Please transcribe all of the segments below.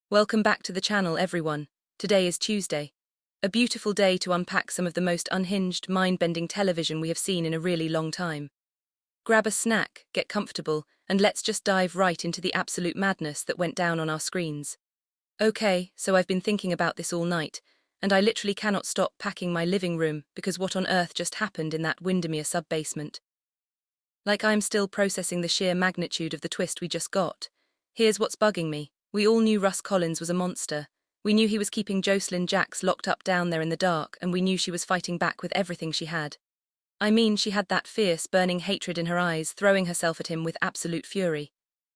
Welcome back to the channel, everyone. Today is Tuesday. A beautiful day to unpack some of the most unhinged, mind-bending television we have seen in a really long time. Grab a snack, get comfortable, and let's just dive right into the absolute madness that went down on our screens. Okay, so I've been thinking about this all night, and I literally cannot stop packing my living room because what on earth just happened in that Windermere sub-basement? Like I'm still processing the sheer magnitude of the twist we just got. Here's what's bugging me. We all knew Russ Collins was a monster. We knew he was keeping Jocelyn Jacks locked up down there in the dark, and we knew she was fighting back with everything she had. I mean, she had that fierce, burning hatred in her eyes, throwing herself at him with absolute fury.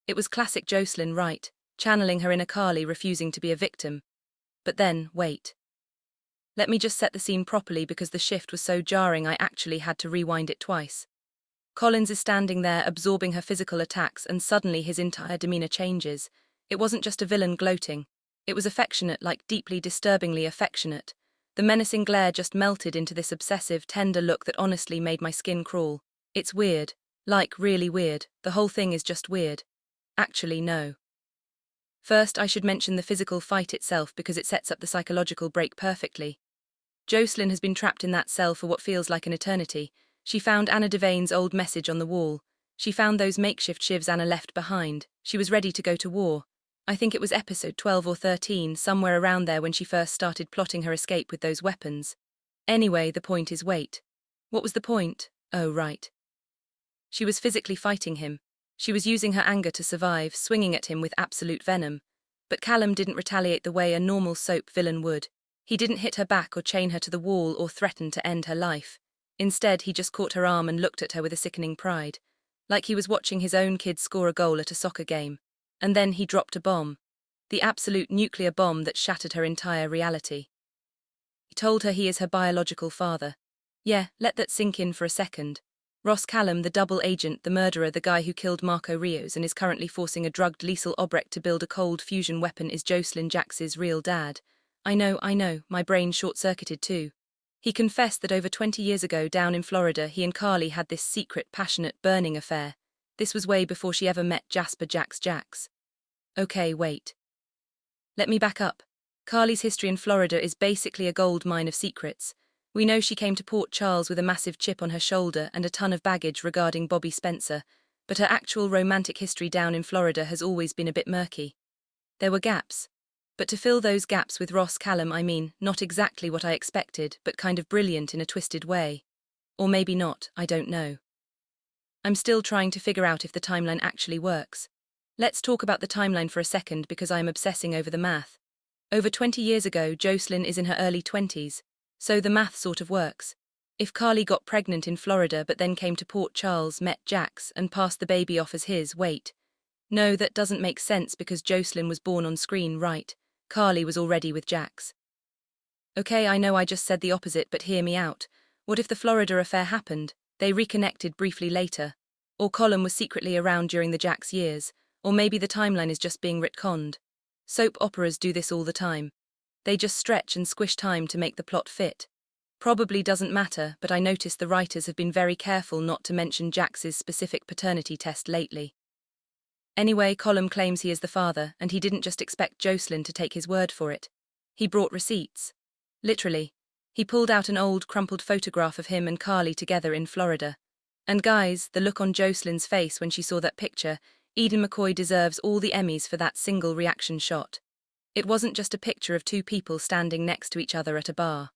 It was classic Jocelyn, right? Channeling her inner Carly, refusing to be a victim. But then, wait. Let me just set the scene properly because the shift was so jarring I actually had to rewind it twice. Collins is standing there, absorbing her physical attacks, and suddenly his entire demeanor changes. It wasn't just a villain gloating. It was affectionate, like deeply, disturbingly affectionate. The menacing glare just melted into this obsessive, tender look that honestly made my skin crawl. It's weird. Like, really weird. The whole thing is just weird. Actually, no. First, I should mention the physical fight itself because it sets up the psychological break perfectly. Jocelyn has been trapped in that cell for what feels like an eternity. She found Anna Devane's old message on the wall. She found those makeshift shivs Anna left behind. She was ready to go to war. I think it was episode 12 or 13, somewhere around there when she first started plotting her escape with those weapons. Anyway, the point is wait. What was the point? Oh, right. She was physically fighting him. She was using her anger to survive, swinging at him with absolute venom. But Callum didn't retaliate the way a normal soap villain would. He didn't hit her back or chain her to the wall or threaten to end her life. Instead, he just caught her arm and looked at her with a sickening pride. Like he was watching his own kid score a goal at a soccer game. And then he dropped a bomb. The absolute nuclear bomb that shattered her entire reality. He told her he is her biological father. Yeah, let that sink in for a second. Ross Callum, the double agent, the murderer, the guy who killed Marco Rios and is currently forcing a drugged Liesl Obrecht to build a cold fusion weapon, is Jocelyn Jacks's real dad. I know, my brain short-circuited too. He confessed that over 20 years ago down in Florida he and Carly had this secret, passionate, burning affair. This was way before she ever met Jasper Jacks. Okay, wait. Let me back up. Carly's history in Florida is basically a gold mine of secrets. We know she came to Port Charles with a massive chip on her shoulder and a ton of baggage regarding Bobby Spencer, but her actual romantic history down in Florida has always been a bit murky. There were gaps. But to fill those gaps with Ross Callum, I mean, not exactly what I expected, but kind of brilliant in a twisted way. Or maybe not, I don't know. I'm still trying to figure out if the timeline actually works. Let's talk about the timeline for a second because I am obsessing over the math. Over 20 years ago, Jocelyn is in her early 20s, so the math sort of works. If Carly got pregnant in Florida but then came to Port Charles, met Jax, and passed the baby off as his, wait. No, that doesn't make sense because Jocelyn was born on screen, right? Carly was already with Jax. Okay, I know I just said the opposite, but hear me out. What if the Florida affair happened, they reconnected briefly later? Or Colin was secretly around during the Jax years? Or maybe the timeline is just being retconned. Soap operas do this all the time. They just stretch and squish time to make the plot fit. Probably doesn't matter, but I noticed the writers have been very careful not to mention Jax's specific paternity test lately. Anyway, Colin claims he is the father, and he didn't just expect Jocelyn to take his word for it. He brought receipts. Literally. He pulled out an old, crumpled photograph of him and Carly together in Florida. And guys, the look on Jocelyn's face when she saw that picture, Eden McCoy deserves all the Emmys for that single reaction shot. It wasn't just a picture of two people standing next to each other at a bar.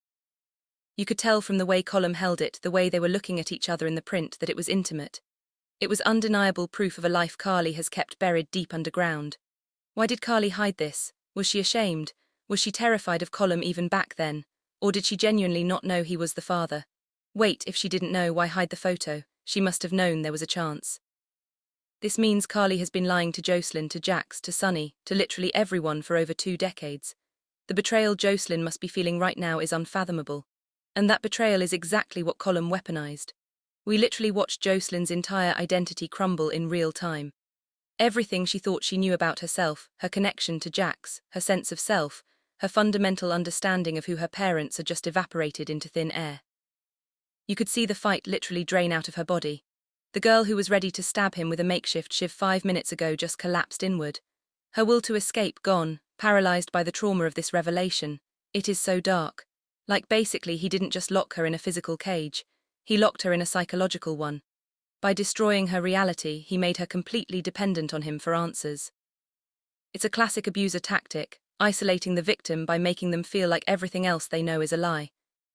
You could tell from the way Colin held it, the way they were looking at each other in the print, that it was intimate. It was undeniable proof of a life Carly has kept buried deep underground. Why did Carly hide this? Was she ashamed? Was she terrified of Colin even back then? Or did she genuinely not know he was the father? Wait, if she didn't know, why hide the photo? She must have known there was a chance. This means Carly has been lying to Jocelyn, to Jax, to Sonny, to literally everyone for over 2 decades. The betrayal Jocelyn must be feeling right now is unfathomable. And that betrayal is exactly what Colin weaponized. We literally watched Jocelyn's entire identity crumble in real time. Everything she thought she knew about herself, her connection to Jax, her sense of self, her fundamental understanding of who her parents had just evaporated into thin air. You could see the fight literally drain out of her body. The girl who was ready to stab him with a makeshift shiv 5 minutes ago just collapsed inward. Her will to escape gone, paralyzed by the trauma of this revelation. It is so dark. Like basically he didn't just lock her in a physical cage, he locked her in a psychological one. By destroying her reality, he made her completely dependent on him for answers. It's a classic abuser tactic, isolating the victim by making them feel like everything else they know is a lie.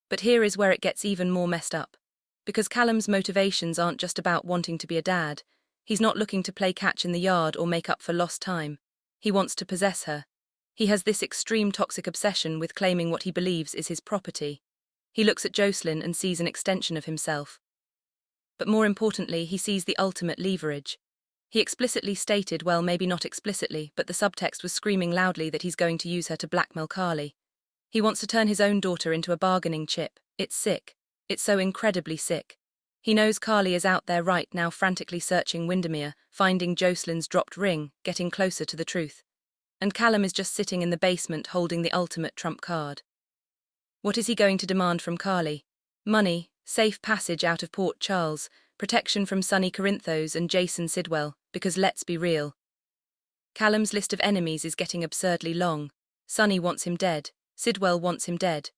But here is where it gets even more messed up. Because Callum's motivations aren't just about wanting to be a dad, he's not looking to play catch in the yard or make up for lost time. He wants to possess her. He has this extreme toxic obsession with claiming what he believes is his property. He looks at Jocelyn and sees an extension of himself. But more importantly, he sees the ultimate leverage. He explicitly stated, well, maybe not explicitly, but the subtext was screaming loudly that he's going to use her to blackmail Carly. He wants to turn his own daughter into a bargaining chip. It's sick. It's so incredibly sick. He knows Carly is out there right now frantically searching Windermere, finding Jocelyn's dropped ring, getting closer to the truth. And Callum is just sitting in the basement holding the ultimate trump card. What is he going to demand from Carly? Money, safe passage out of Port Charles, protection from Sonny Corinthos and Jason Sidwell, because let's be real. Callum's list of enemies is getting absurdly long. Sonny wants him dead. Sidwell wants him dead.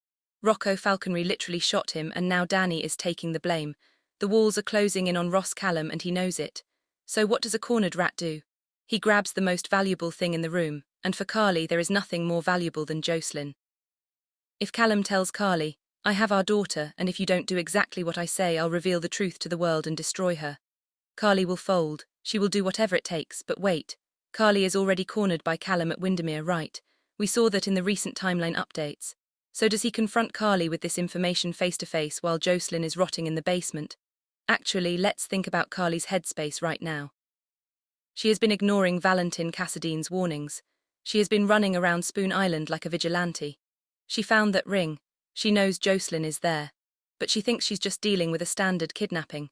Rocco Falconry literally shot him and now Danny is taking the blame. The walls are closing in on Ross Callum and he knows it. So what does a cornered rat do? He grabs the most valuable thing in the room, and for Carly there is nothing more valuable than Jocelyn. If Callum tells Carly, I have our daughter and if you don't do exactly what I say I'll reveal the truth to the world and destroy her. Carly will fold, she will do whatever it takes, but wait. Carly is already cornered by Callum at Windermere, right? We saw that in the recent timeline updates. So does he confront Carly with this information face to face while Jocelyn is rotting in the basement? Actually, let's think about Carly's headspace right now. She has been ignoring Valentin Cassadine's warnings. She has been running around Spoon Island like a vigilante. She found that ring. She knows Jocelyn is there. But she thinks she's just dealing with a standard kidnapping.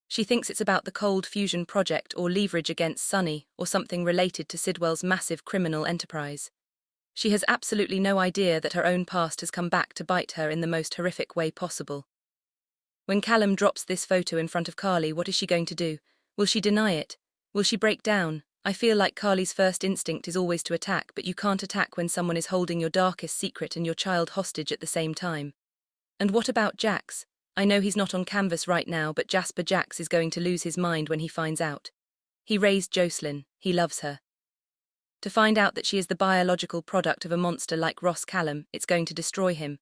She thinks it's about the cold fusion project or leverage against Sonny or something related to Sidwell's massive criminal enterprise. She has absolutely no idea that her own past has come back to bite her in the most horrific way possible. When Callum drops this photo in front of Carly, what is she going to do? Will she deny it? Will she break down? I feel like Carly's first instinct is always to attack, but you can't attack when someone is holding your darkest secret and your child hostage at the same time. And what about Jax? I know he's not on canvas right now, but Jasper Jax is going to lose his mind when he finds out. He raised Jocelyn. He loves her. To find out that she is the biological product of a monster like Ross Callum, it's going to destroy him.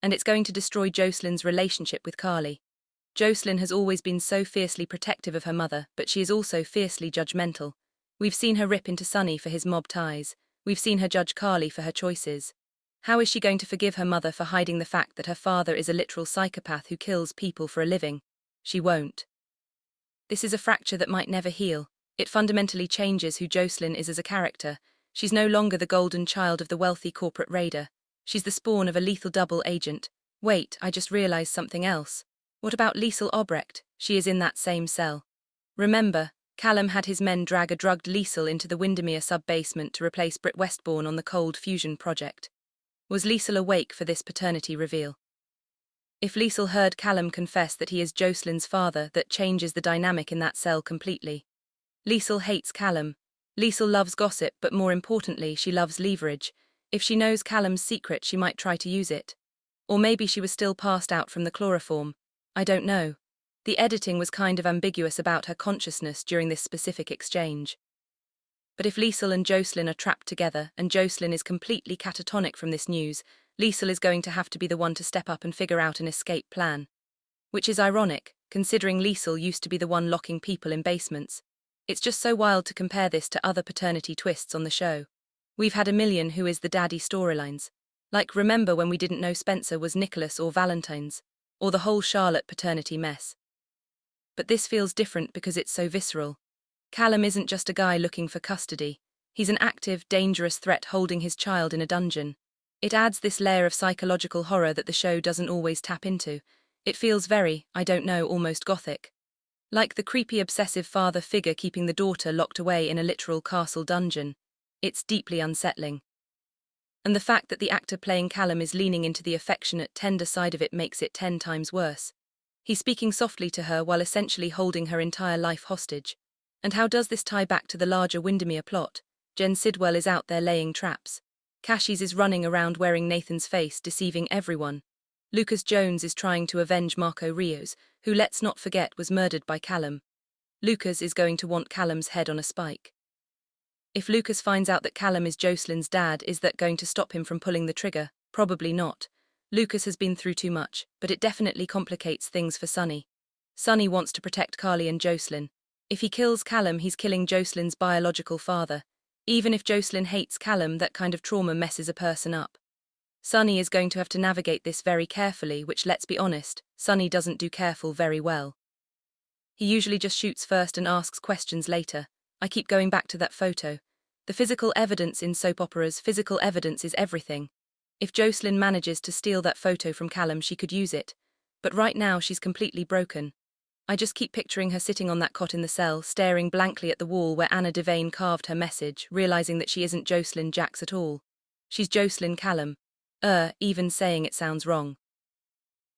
And it's going to destroy Jocelyn's relationship with Carly. Jocelyn has always been so fiercely protective of her mother, but she is also fiercely judgmental. We've seen her rip into Sonny for his mob ties. We've seen her judge Carly for her choices. How is she going to forgive her mother for hiding the fact that her father is a literal psychopath who kills people for a living? She won't. This is a fracture that might never heal. It fundamentally changes who Jocelyn is as a character. She's no longer the golden child of the wealthy corporate raider. She's the spawn of a lethal double agent. Wait, I just realized something else. What about Liesl Obrecht? She is in that same cell. Remember, Callum had his men drag a drugged Liesl into the Windermere sub-basement to replace Britt Westbourne on the cold fusion project. Was Liesl awake for this paternity reveal? If Liesl heard Callum confess that he is Jocelyn's father, that changes the dynamic in that cell completely. Liesl hates Callum. Liesl loves gossip, but more importantly, she loves leverage. If she knows Callum's secret, she might try to use it. Or maybe she was still passed out from the chloroform. I don't know. The editing was kind of ambiguous about her consciousness during this specific exchange. But if Liesl and Jocelyn are trapped together, and Jocelyn is completely catatonic from this news, Liesl is going to have to be the one to step up and figure out an escape plan. Which is ironic, considering Liesl used to be the one locking people in basements. It's just so wild to compare this to other paternity twists on the show. We've had a million who is the daddy storylines. Like, remember when we didn't know Spencer was Nicholas or Valentine's, or the whole Charlotte paternity mess. But this feels different because it's so visceral. Callum isn't just a guy looking for custody. He's an active, dangerous threat holding his child in a dungeon. It adds this layer of psychological horror that the show doesn't always tap into. It feels very, I don't know, almost gothic. Like the creepy obsessive father figure keeping the daughter locked away in a literal castle dungeon. It's deeply unsettling. And the fact that the actor playing Callum is leaning into the affectionate, tender side of it makes it 10 times worse. He's speaking softly to her while essentially holding her entire life hostage. And how does this tie back to the larger Windermere plot? Jen Sidwell is out there laying traps. Cassius is running around wearing Nathan's face, deceiving everyone. Lucas Jones is trying to avenge Marco Rios, who, let's not forget, was murdered by Callum. Lucas is going to want Callum's head on a spike. If Lucas finds out that Callum is Jocelyn's dad, is that going to stop him from pulling the trigger? Probably not. Lucas has been through too much, but it definitely complicates things for Sonny. Sonny wants to protect Carly and Jocelyn. If he kills Callum, he's killing Jocelyn's biological father. Even if Jocelyn hates Callum, that kind of trauma messes a person up. Sonny is going to have to navigate this very carefully, which, let's be honest, Sonny doesn't do careful very well. He usually just shoots first and asks questions later. I keep going back to that photo. The physical evidence in soap operas, physical evidence is everything. If Jocelyn manages to steal that photo from Callum, she could use it. But right now she's completely broken. I just keep picturing her sitting on that cot in the cell, staring blankly at the wall where Anna Devane carved her message, realizing that she isn't Jocelyn Jax at all. She's Jocelyn Callum. Even saying it sounds wrong.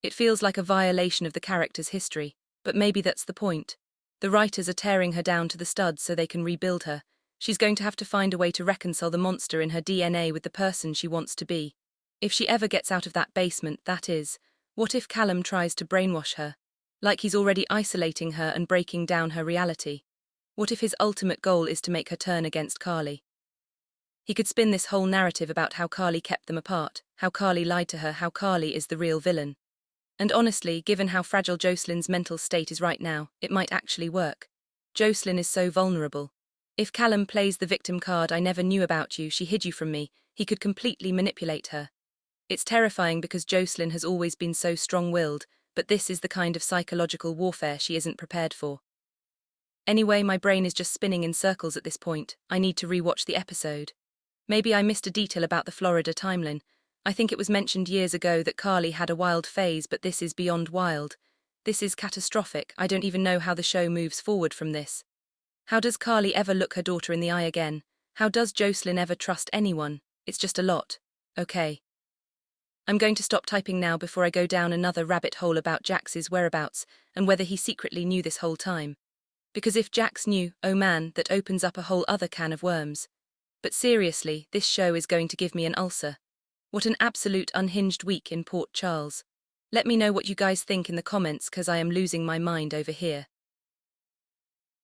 It feels like a violation of the character's history, but maybe that's the point. The writers are tearing her down to the studs so they can rebuild her. She's going to have to find a way to reconcile the monster in her DNA with the person she wants to be. If she ever gets out of that basement, that is. What if Callum tries to brainwash her? Like he's already isolating her and breaking down her reality. What if his ultimate goal is to make her turn against Carly? He could spin this whole narrative about how Carly kept them apart, how Carly lied to her, how Carly is the real villain. And honestly, given how fragile Jocelyn's mental state is right now, it might actually work. Jocelyn is so vulnerable. If Callum plays the victim card, I never knew about you, she hid you from me, he could completely manipulate her. It's terrifying because Jocelyn has always been so strong-willed, but this is the kind of psychological warfare she isn't prepared for. Anyway, my brain is just spinning in circles at this point. I need to rewatch the episode. Maybe I missed a detail about the Florida timeline. I think it was mentioned years ago that Carly had a wild phase, but this is beyond wild. This is catastrophic. I don't even know how the show moves forward from this. How does Carly ever look her daughter in the eye again? How does Jocelyn ever trust anyone? It's just a lot. Okay. I'm going to stop typing now before I go down another rabbit hole about Jax's whereabouts and whether he secretly knew this whole time. Because if Jax knew, oh man, that opens up a whole other can of worms. But seriously, this show is going to give me an ulcer. What an absolute unhinged week in Port Charles. Let me know what you guys think in the comments, cause I am losing my mind over here.